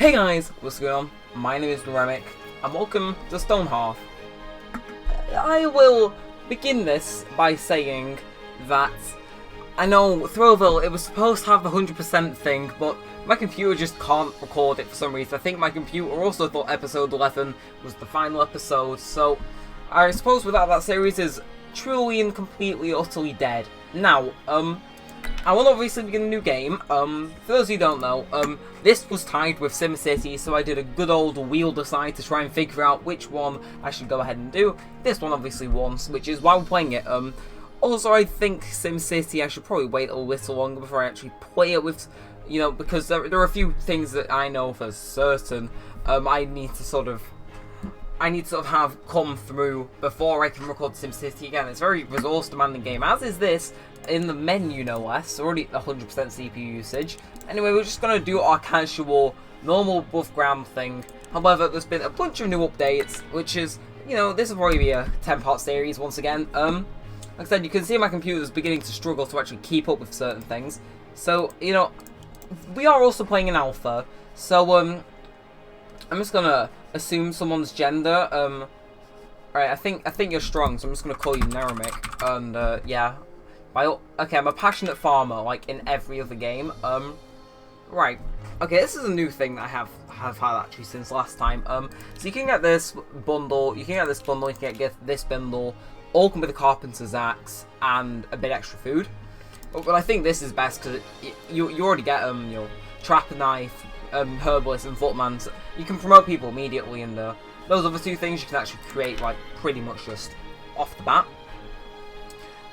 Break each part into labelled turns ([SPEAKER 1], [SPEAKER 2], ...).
[SPEAKER 1] Hey guys, what's going on? My name is Neremik, and welcome to Stonehearth. I will begin this by saying that I know Throwville, it was supposed to have the 100% thing, but my computer just can't record it for some reason. I think my computer also thought episode 11 was the final episode, so I suppose without that series is truly and completely, utterly dead. Now, I will obviously begin a new game. For those who don't know, this was tied with SimCity, so I did a good old wheel decide to try and figure out which one I should go ahead and do. This one obviously won, which is why we're playing it. Also, I think SimCity, I should probably wait a little longer before I actually play it with, you know, because there are a few things that I know for certain I need to sort of have come through before I can record SimCity again. It's a very resource demanding game, as is this, in the menu no less, already 100% CPU usage. Anyway, we're just going to do our casual, normal above ground thing. However, there's been a bunch of new updates, which is, you know, this will probably be a 10-part series once again. Like I said, you can see my computer's beginning to struggle to actually keep up with certain things. So, you know, we are also playing an alpha, so, I'm just gonna assume someone's gender. Alright, I think you're strong, so I'm just gonna call you Neremik. And yeah, okay, I'm a passionate farmer, like in every other game. Right. Okay, this is a new thing that I have had actually since last time. So you can get this bundle. You can get this bundle. All come with a carpenter's axe and a bit extra food. But I think this is best because you already get your trapper knife, herbalist and footman. So you can promote people immediately, and those other two things you can actually create like pretty much just off the bat.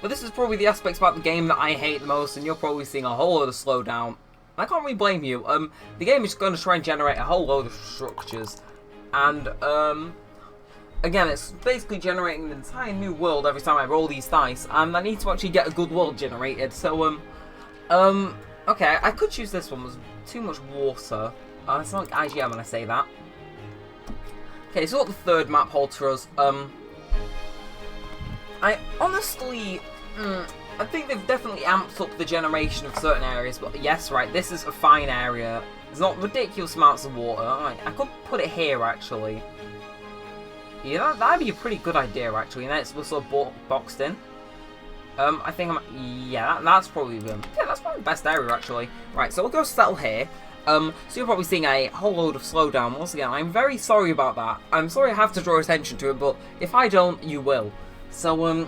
[SPEAKER 1] But this is probably the aspects about the game that I hate the most, and you're probably seeing a whole load of slowdown. I can't really blame you. The game is going to try and generate a whole load of structures, and again, it's basically generating an entire new world every time I roll these dice, and I need to actually get a good world generated. So okay, I could choose this one. There's too much water. It's not like IGM when I say that. Okay, so what the third map holds for us. I honestly, I think they've definitely amped up the generation of certain areas, but yes, right, this is a fine area. There's not ridiculous amounts of water. I could put it here, actually. Yeah, that'd be a pretty good idea, actually, and then it's sort of boxed in. I think that's probably the best area, actually. Right, so we'll go settle here. So you're probably seeing a whole load of slowdown. Once again, I'm very sorry about that. I'm sorry I have to draw attention to it, but if I don't, you will. So,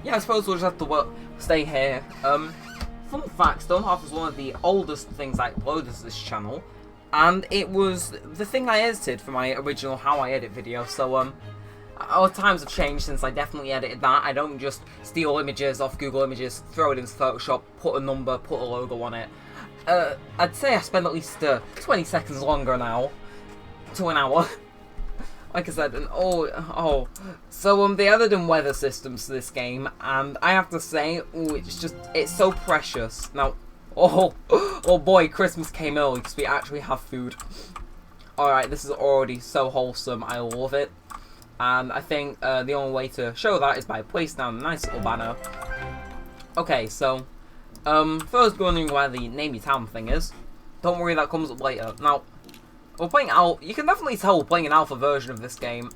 [SPEAKER 1] yeah, I suppose we'll just have to stay here. Fun fact, Stonehearth was one of the oldest things I uploaded to this channel, and it was the thing I edited for my original How I Edit video, so, our times have changed since I definitely edited that. I don't just steal images off Google Images, throw it into Photoshop, put a number, put a logo on it. I'd say I spend at least 20 seconds longer now to an hour. Like I said, and so they added in weather systems to this game, and I have to say, it's so precious. Now, oh boy, Christmas came early because we actually have food. Alright, this is already so wholesome, I love it. And I think the only way to show that is by placing down a nice little banner. Okay, so, first wondering where the name your town thing is. Don't worry, that comes up later. Now, we're playing you can definitely tell we're playing an alpha version of this game.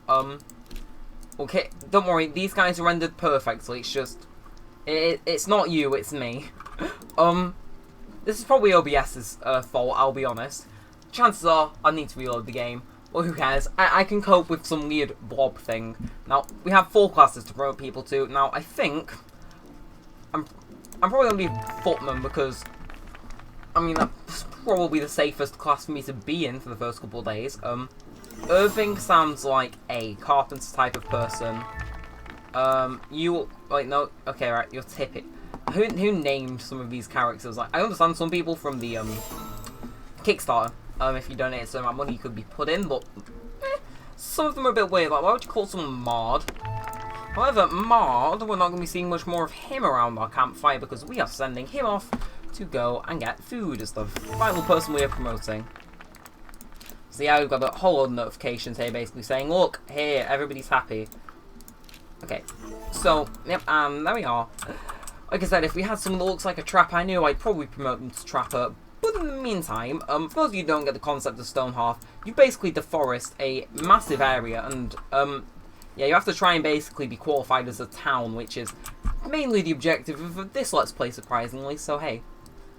[SPEAKER 1] Okay, don't worry, these guys are rendered perfectly, it's just, it's not you, it's me. This is probably OBS's fault, I'll be honest. Chances are, I need to reload the game. Well, who cares? I can cope with some weird blob thing. Now, we have 4 classes to promote people to. Now, I think I'm probably going to be footman because, I mean, that's probably the safest class for me to be in for the first couple of days. Irving sounds like a carpenter type of person. No, okay, right, you're Tippet. Who named some of these characters? Like, I understand some people from the, Kickstarter. If you donate so much money, you could be put in, but some of them are a bit weird. Like, why would you call someone Mard? However, Mard, we're not going to be seeing much more of him around our campfire because we are sending him off to go and get food as the final person we are promoting. So yeah, we've got a whole lot of notifications here basically saying, look, here, everybody's happy. Okay, so, yep, there we are. Like I said, if we had someone that looks like a trapper, I knew I'd probably promote them to trapper, but but in the meantime, for those of you who don't get the concept of Stonehearth, you basically deforest a massive area, and yeah, you have to try and basically be qualified as a town, which is mainly the objective of this Let's Play, surprisingly. So hey,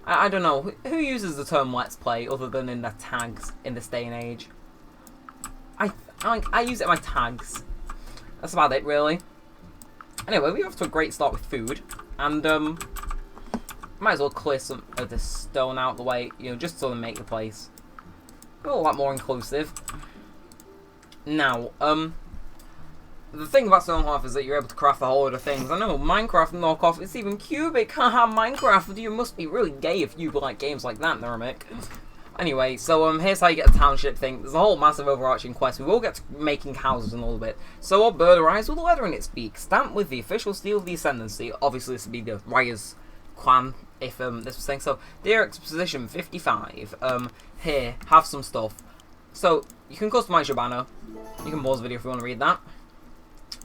[SPEAKER 1] I don't know, who uses the term Let's Play other than in their tags in this day and age? I use it in my tags. That's about it, really. Anyway, we're off to a great start with food, and might as well clear some of this stone out of the way, you know, just so they make the place a lot more inclusive. Now, the thing about Stonehearth is that you're able to craft a whole lot of things. I know, Minecraft knockoff, it's even cubic, haha, Minecraft, you must be really gay if you like games like that, Neremik. Anyway, so here's how you get the township thing. There's a whole massive overarching quest. We will get to making houses in a little bit. So our bird arrives with a letter in its beak, stamped with the official seal of the Ascendancy. Obviously, this would be the Ryers clan, if this was saying so. Dear Exposition 55, here, have some stuff. So, you can customize your banner. You can pause the video if you want to read that.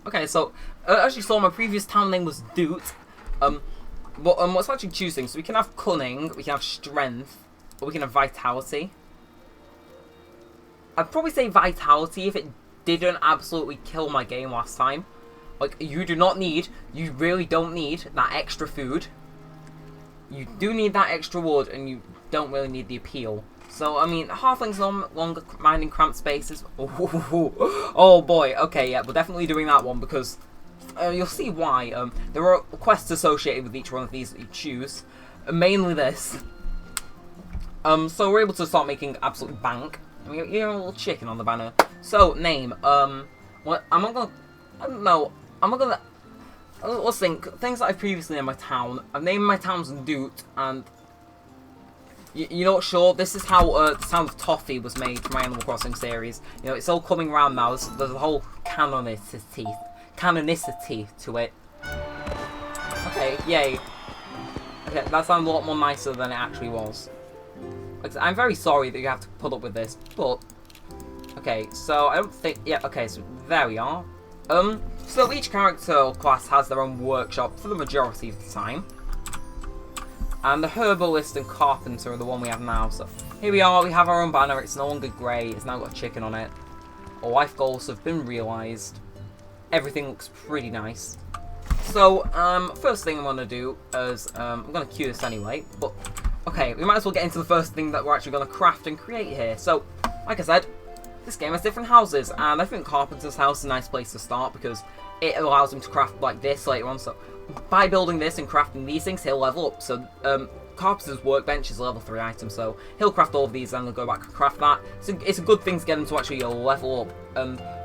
[SPEAKER 1] Okay, so, as you saw, my previous town name was Doot. But let's actually choose things. So we can have Cunning, we can have Strength, or we can have Vitality. I'd probably say Vitality if it didn't absolutely kill my game last time. Like, you really don't need that extra food. You do need that extra wood, and you don't really need the appeal. So, I mean, halflings no longer minding cramped spaces. Oh boy, okay, yeah, we're definitely doing that one, because you'll see why. There are quests associated with each one of these that you choose. Mainly this. So we're able to start making absolute bank. I mean, you're a little chicken on the banner. So, name, what, I'm not gonna, let's think, things that I've previously named my town. I've named my towns Doot, and, you know what, sure, this is how, the sound of Toffee was made for my Animal Crossing series. You know, it's all coming around now, there's a whole canonicity to it. Okay, yay. Okay, that sounds a lot more nicer than it actually was. I'm very sorry that you have to put up with this, but okay, so I don't think, yeah, okay, so there we are. So each character or class has their own workshop for the majority of the time. And the herbalist and carpenter are the one we have now. So here we are, we have our own banner, it's no longer grey, it's now got a chicken on it. Our life goals have been realised. Everything looks pretty nice. So, first thing I'm going to do is, I'm going to queue this anyway, but okay, we might as well get into the first thing that we're actually going to craft and create here. So, like I said, this game has different houses, and I think Carpenter's house is a nice place to start because it allows him to craft like this later on. So, by building this and crafting these things, he'll level up. So, Carpenter's workbench is a level 3 item, so he'll craft all of these and he'll go back and craft that. So, it's a good thing to get him to actually level up.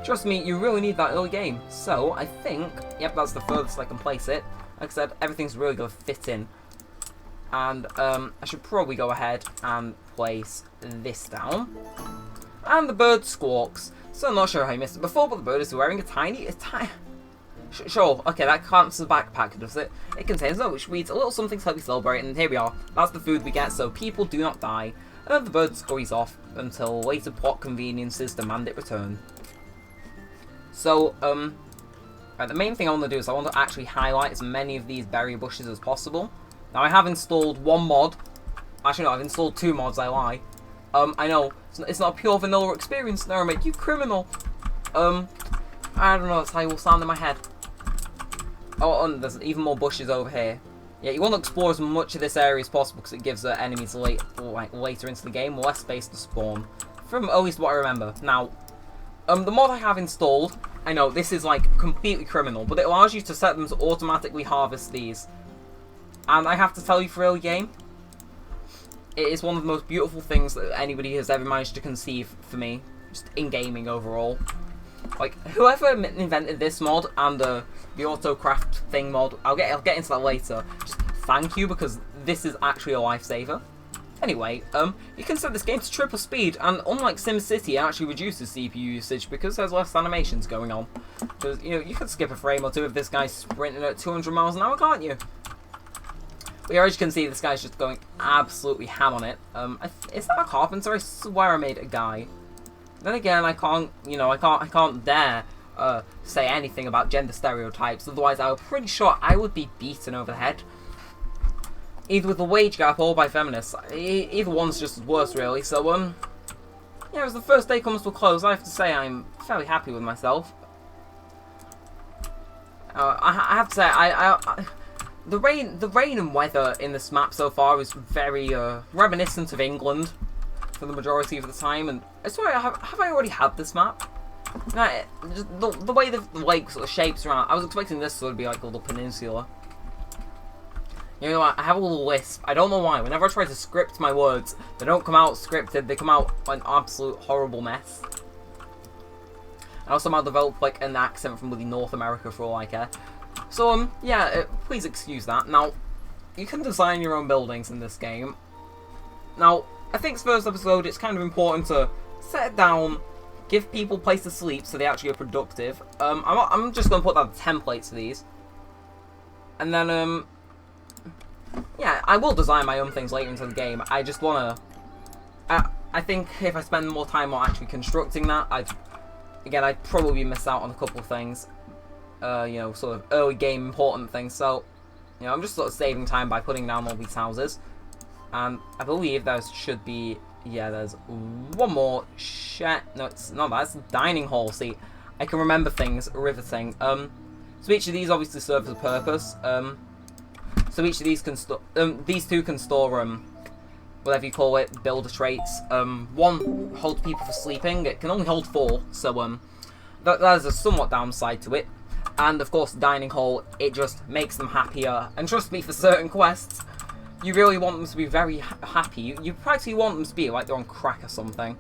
[SPEAKER 1] Trust me, you really need that early game. So, I think, yep, that's the furthest I can place it. Like I said, everything's really going to fit in. And I should probably go ahead and place this down. And the bird squawks. So I'm not sure how you missed it before, but the bird is wearing a tiny... Sure, okay, that counts as a backpack, does it? It contains note which reads a little something to help you celebrate, and here we are. That's the food we get, so people do not die. And then the bird scurries off until later plot conveniences demand it return. So, right, the main thing I want to do is I want to actually highlight as many of these berry bushes as possible. Now, I have installed one mod. Actually, no, I've installed 2 mods, I lie. I know, it's not a pure vanilla experience, Neremik, you criminal. I don't know, that's how you will sound in my head. Oh, and there's even more bushes over here. Yeah, you want to explore as much of this area as possible because it gives enemies later into the game less space to spawn. From at least what I remember. Now, the mod I have installed, I know, this is like completely criminal, but it allows you to set them to automatically harvest these. And I have to tell you, for early game, it is one of the most beautiful things that anybody has ever managed to conceive for me, just in gaming overall. Like, whoever invented this mod and the autocraft thing mod, I'll get into that later. Just thank you, because this is actually a lifesaver. Anyway, you can set this game to triple speed, and unlike SimCity, it actually reduces CPU usage because there's less animations going on. Because, you know, you could skip a frame or two if this guy's sprinting at 200 miles an hour, can't you? But here, as you can see, this guy's just going absolutely ham on it. Is that a carpenter? I swear I made a guy. Then again, I can't, you know, I can't dare say anything about gender stereotypes. Otherwise, I'm pretty sure I would be beaten over the head. either with the wage gap or by feminists. Either one's just as worse, really. So, yeah, as the first day comes to a close, I have to say I'm fairly happy with myself. I have to say, the rain and weather in this map so far is very reminiscent of England for the majority of the time. And sorry, have I already had this map? No, just the way the lake sort of shapes around, I was expecting this to be like a little peninsula. You know what, I have a little lisp. I don't know why. Whenever I try to script my words, they don't come out scripted, they come out an absolute horrible mess. I also might develop like an accent from North America for all I care. So, yeah, please excuse that. Now, you can design your own buildings in this game. Now, I think first episode, it's kind of important to set it down, give people a place to sleep so they actually are productive. I'm just going to put down templates for these. And then, yeah, I will design my own things later into the game. I just want to... I think if I spend more time on actually constructing that, I'd probably miss out on a couple of things. You know, sort of early game important things. So, you know, I'm just sort of saving time by putting down all these houses. And I believe there should be... Yeah, there's one more shed. No, it's not that. It's a dining hall. See, I can remember things. Riveting. So each of these obviously serves a purpose. So each of these can store, these two can store, whatever you call it, builder traits. One holds people for sleeping. It can only hold 4, so that is a somewhat downside to it. And of course, the dining hall, it just makes them happier. And trust me, for certain quests, you really want them to be very happy. You practically want them to be like they're on crack or something.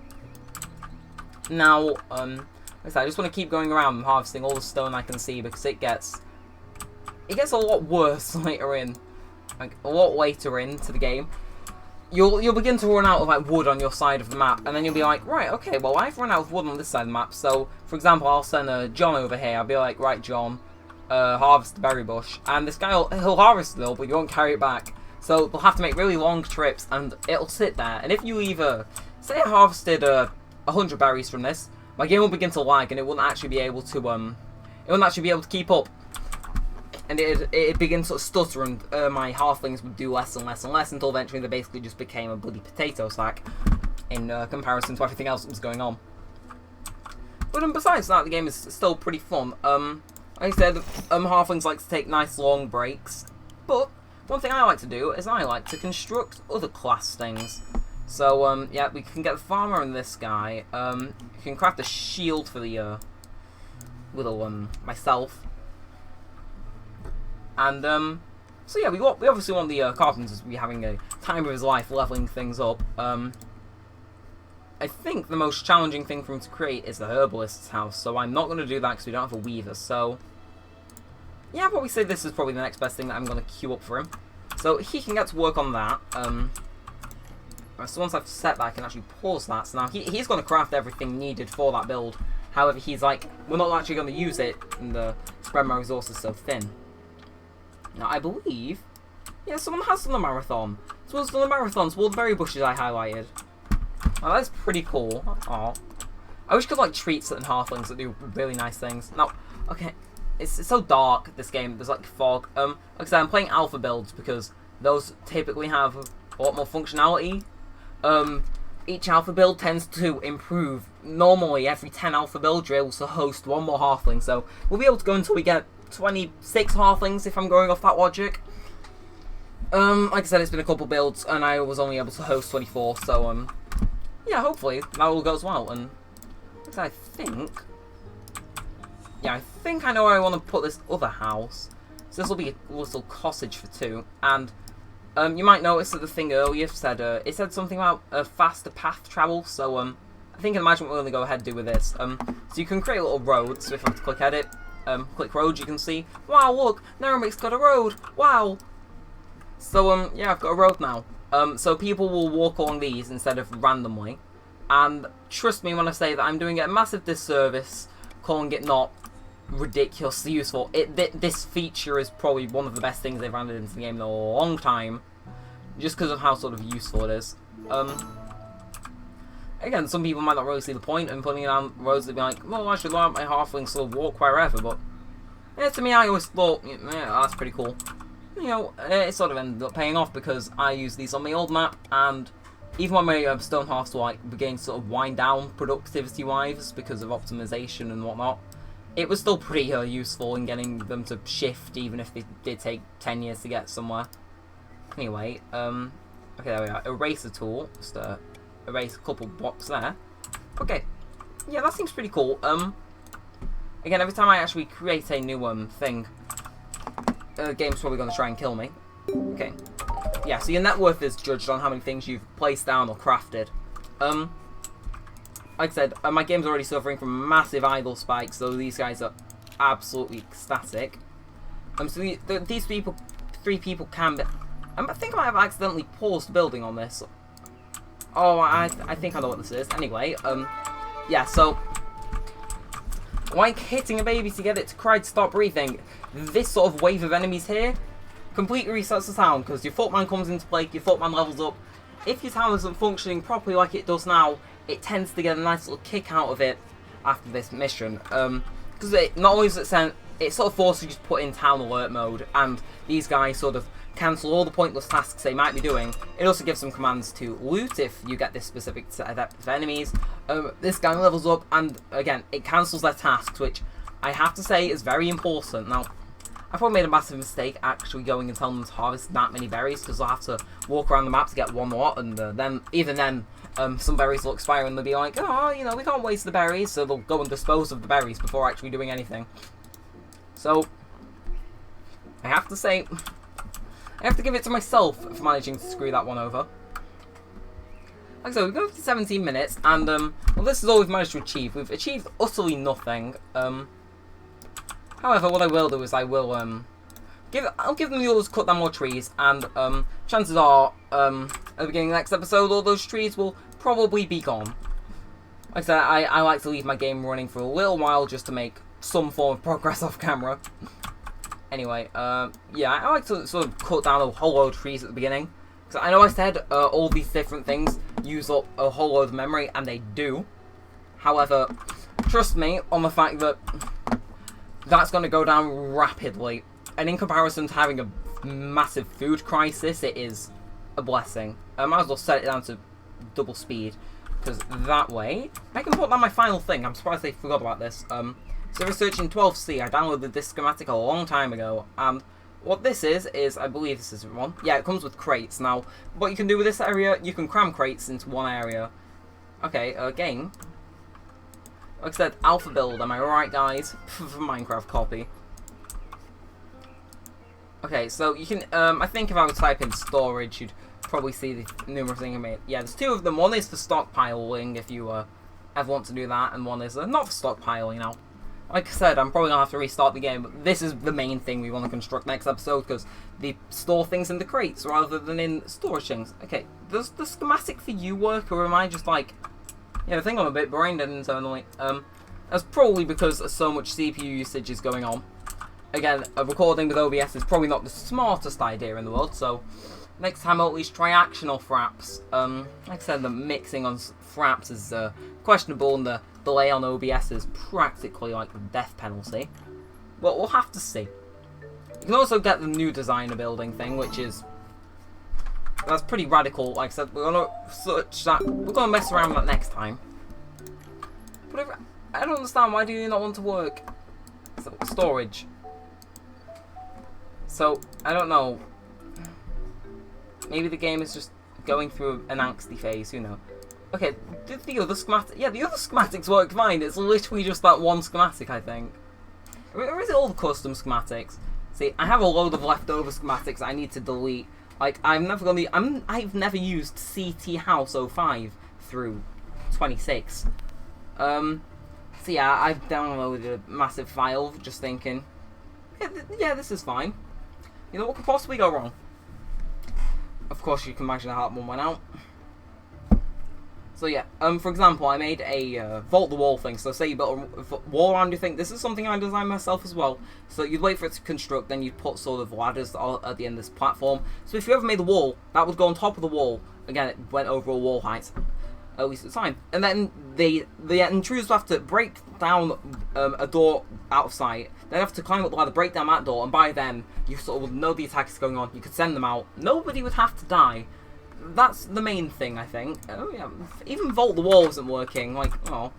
[SPEAKER 1] Now, like I said, I just want to keep going around and harvesting all the stone I can see because it gets a lot worse later in. Like, a lot later into the game, you'll begin to run out of like wood on your side of the map, and then you'll be like, right, okay, well I've run out of wood on this side of the map. So, for example, I'll send John over here. I'll be like, right, John, harvest the berry bush, and this guy he'll harvest it all, but you won't carry it back. So they'll have to make really long trips, and it'll sit there. And if you either say I harvested 100 berries from this, my game will begin to lag, and it wouldn't actually be able to keep up. And it begins to sort of stutter, and my halflings would do less and less and less until eventually they basically just became a bloody potato sack in comparison to everything else that was going on. But besides that, the game is still pretty fun. Like I said, halflings like to take nice long breaks, but one thing I like to do is I like to construct other class things. So yeah, we can get the farmer and this guy. You can craft a shield for the little myself. And, so yeah, we obviously want the carpenters to be having a time of his life leveling things up. I think the most challenging thing for him to create is the herbalist's house, so I'm not going to do that because we don't have a weaver, so... Yeah, I'll probably say this is probably the next best thing that I'm going to queue up for him. So he can get to work on that. So once I've set that, I can actually pause that. So now he's going to craft everything needed for that build. However, he's like, we're not actually going to use it and spread my resources so thin. Now, I believe... Yeah, someone has done the marathon. Someone's done the marathon toward the berry bushes I highlighted. Oh, that's pretty cool. Aw. I wish I could, like, treat certain halflings that do really nice things. Now, okay, it's so dark, this game. There's, like, fog. Like I said, I'm playing alpha builds because those typically have a lot more functionality. Each alpha build tends to improve. Normally, every 10 alpha builds, you're able to host 1 more halfling. So, we'll be able to go until we get 26 halflings if I'm going off that logic. Like I said, it's been a couple builds and I was only able to host 24, so yeah, hopefully that all goes well. And I think I know where I want to put this other house. So this will be a little cottage for 2, and you might notice that the thing earlier said it said something about a faster path travel. So I think imagine what we're going to go ahead and do with this. So you can create a little road. So if I have to click edit. Click road, you can see, wow, look, Neremik's got a road, wow. So, yeah, I've got a road now. So people will walk along these instead of randomly. And trust me when I say that I'm doing it a massive disservice, calling it not ridiculously useful. This feature is probably one of the best things they've added into the game in a long time, just because of how sort of useful it is. Again, some people might not really see the point in putting it on roads. They'd be like, well, I should let my halflings sort of walk wherever, but yeah, to me, I always thought, yeah, that's pretty cool. you know, it sort of ended up paying off because I used these on my old map, and even when my Stonehearths were like beginning to sort of wind down productivity-wise because of optimization and whatnot, it was still pretty useful in getting them to shift, even if they did take 10 years to get somewhere. Anyway, okay, there we are. Eraser tool, just erase a couple blocks there. Okay, yeah, that seems pretty cool. Again, every time I actually create a new thing, the game's probably going to try and kill me. Okay. Yeah, so your net worth is judged on how many things you've placed down or crafted. Like I said, my game's already suffering from massive idle spikes, so these guys are absolutely ecstatic. So these three people can be... I think I might have accidentally paused building on this. Oh, I think I know what this is. Anyway, yeah, so... like hitting a baby to get it to cry to stop breathing, this sort of wave of enemies here completely resets the town, because your footman comes into play, your footman levels up. If your town isn't functioning properly like it does now, it tends to get a nice little kick out of it after this mission. Because not only does it sort of forces you to put in town alert mode, and these guys sort of cancel all the pointless tasks they might be doing. It also gives them commands to loot if you get this specific set of enemies. This guy levels up, and again, it cancels their tasks, which I have to say is very important. Now, I probably made a massive mistake actually going and telling them to harvest that many berries, because they'll have to walk around the map to get one lot, and then, even then, some berries will expire and they'll be like, oh, you know, we can't waste the berries, so they'll go and dispose of the berries before actually doing anything. So, I have to say, I have to give it to myself for managing to screw that one over. Like so, we've gone for 17 minutes, and, well, this is all we've managed to achieve. We've achieved utterly nothing. However, what I will do is I will, I'll give them the orders to cut down more trees, and, chances are, at the beginning of the next episode, all those trees will probably be gone. Like I said, I like to leave my game running for a little while just to make some form of progress off camera. Anyway, yeah, I like to sort of cut down a whole load of trees at the beginning. Because I know I said all these different things use up a whole load of memory, and they do. However, trust me on the fact that that's going to go down rapidly. And in comparison to having a massive food crisis, it is a blessing. I might as well set it down to double speed. Because that way, I can put down my final thing. I'm surprised they forgot about this. So researching 12C, I downloaded this schematic a long time ago, and what this is, I believe this is one. Yeah, it comes with crates. Now, what you can do with this area, you can cram crates into one area. Okay, game. Like I said, alpha build, am I right, guys? For Minecraft copy. Okay, so you can, I think if I would type in storage, you'd probably see the numerous things I made. Yeah, there's two of them. One is for stockpiling, if you ever want to do that, and one is not for stockpiling now. Like I said, I'm probably going to have to restart the game, but this is the main thing we want to construct next episode, because they store things in the crates rather than in storage things. Okay, does the schematic for you work, or am I just like... Yeah, I think I'm a bit brain dead internally. That's probably because so much CPU usage is going on. Again, recording with OBS is probably not the smartest idea in the world, so... Next time I'll at least try action or fraps. Like I said, the mixing on fraps is questionable, and the delay on OBS is practically like the death penalty. But we'll have to see. You can also get the new designer building thing, which is... That's pretty radical. Like I said, we're gonna search that. We're gonna mess around with that next time. But if, I don't understand, why do you not want to work? So, storage. So, I don't know. Maybe the game is just going through an angsty phase, who knows. Okay, did the other schematic... Yeah, the other schematics work fine. It's literally just that one schematic, I think. Or is it all the custom schematics? See, I have a load of leftover schematics I need to delete. Like, I've never used CT House 05 through 26. So yeah, I've downloaded a massive file, just thinking, yeah, this is fine. You know, what could possibly go wrong? Of course, you can imagine how that one went out. So yeah, for example, I made a vault the wall thing. So say you built a wall around your thing. This is something I designed myself as well. So you'd wait for it to construct, then you'd put sort of ladders at the end of this platform. So if you ever made a wall, that would go on top of the wall. Again, it went over a wall height. at least at the time. And then the intruders have to break down a door out of sight. They have to climb up the ladder, break down that door, and by then you sort of know the attack is going on. You could send them out. Nobody would have to die. That's the main thing, I think. Oh yeah, even Vault the Wall isn't working. Like, oh.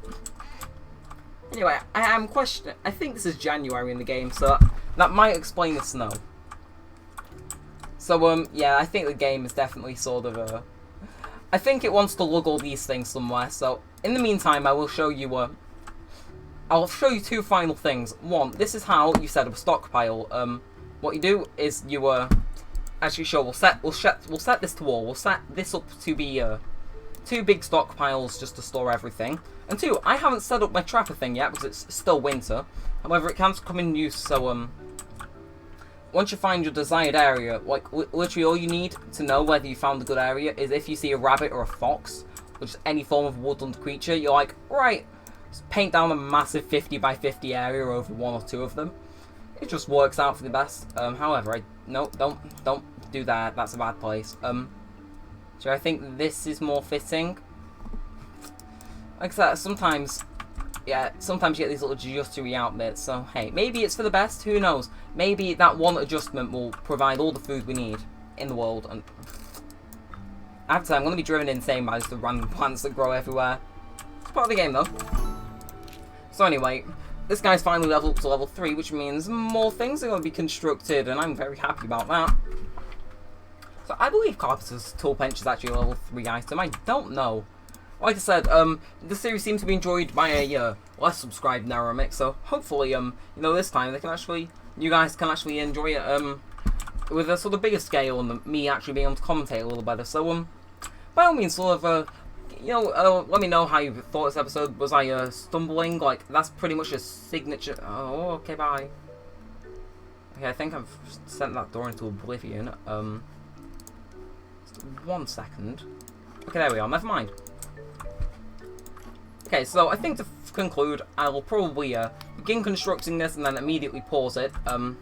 [SPEAKER 1] Anyway, I am questioning. I think this is January in the game, so that might explain the snow. So yeah, I think the game is definitely sort of I think it wants to lug all these things somewhere. So in the meantime, I will show you I'll show you two final things. One, this is how you set up a stockpile. What you do is you actually sure we'll set this to all. We'll set this up to be two big stockpiles just to store everything. And two, I haven't set up my trapper thing yet because it's still winter. However, it can come in use. So once you find your desired area, like literally all you need to know whether you found a good area is if you see a rabbit or a fox, which is any form of woodland creature, you're like, right, just paint down a massive 50 by 50 area over one or two of them. It just works out for the best. However, no, don't do that. That's a bad place. So I think this is more fitting. Like I said, sometimes you get these little adjustery out bits. So hey, maybe it's for the best. Who knows? Maybe that one adjustment will provide all the food we need in the world. And after I'm going to be driven insane by just the random plants that grow everywhere. It's part of the game though. So anyway, this guy's finally leveled up to level 3, which means more things are going to be constructed, and I'm very happy about that. So I believe Carpenter's Tool Bench is actually a level 3 item. I don't know. Like I said, the series seems to be enjoyed by a less subscribed Neremik, so hopefully, you know, this time you guys can actually enjoy it with a sort of bigger scale and me actually being able to commentate a little better. So by all means, sort of you know, let me know how you thought this episode. Was I stumbling? Like, that's pretty much a signature. Oh, okay, bye. Okay, I think I've sent that door into oblivion. 1 second. Okay, there we are. Never mind. Okay, so I think to conclude, I will probably begin constructing this and then immediately pause it. I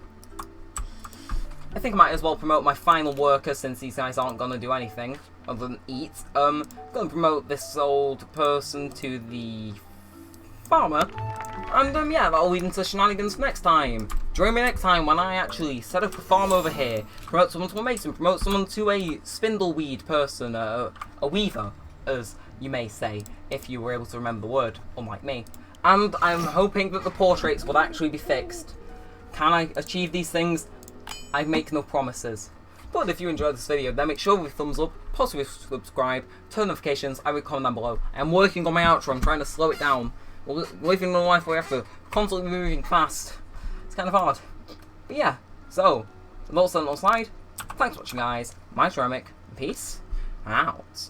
[SPEAKER 1] think I might as well promote my final worker since these guys aren't going to do anything other than eat. I'm going to promote this old person to the farmer. And yeah, that'll lead into shenanigans next time. Join me next time when I actually set up a farm over here, promote someone to a mason, promote someone to a spindleweed person, a weaver, as you may say, if you were able to remember the word, unlike me. And I'm hoping that the portraits will actually be fixed. Can I achieve these things? I make no promises. But if you enjoyed this video, then make sure with a thumbs up, possibly subscribe, turn notifications, I will comment down below. I'm working on my outro, I'm trying to slow it down. We're living in a life where we have to constantly be moving fast. It's kind of hard. But yeah, so, no slide. Thanks for watching guys, my Neremik, peace out.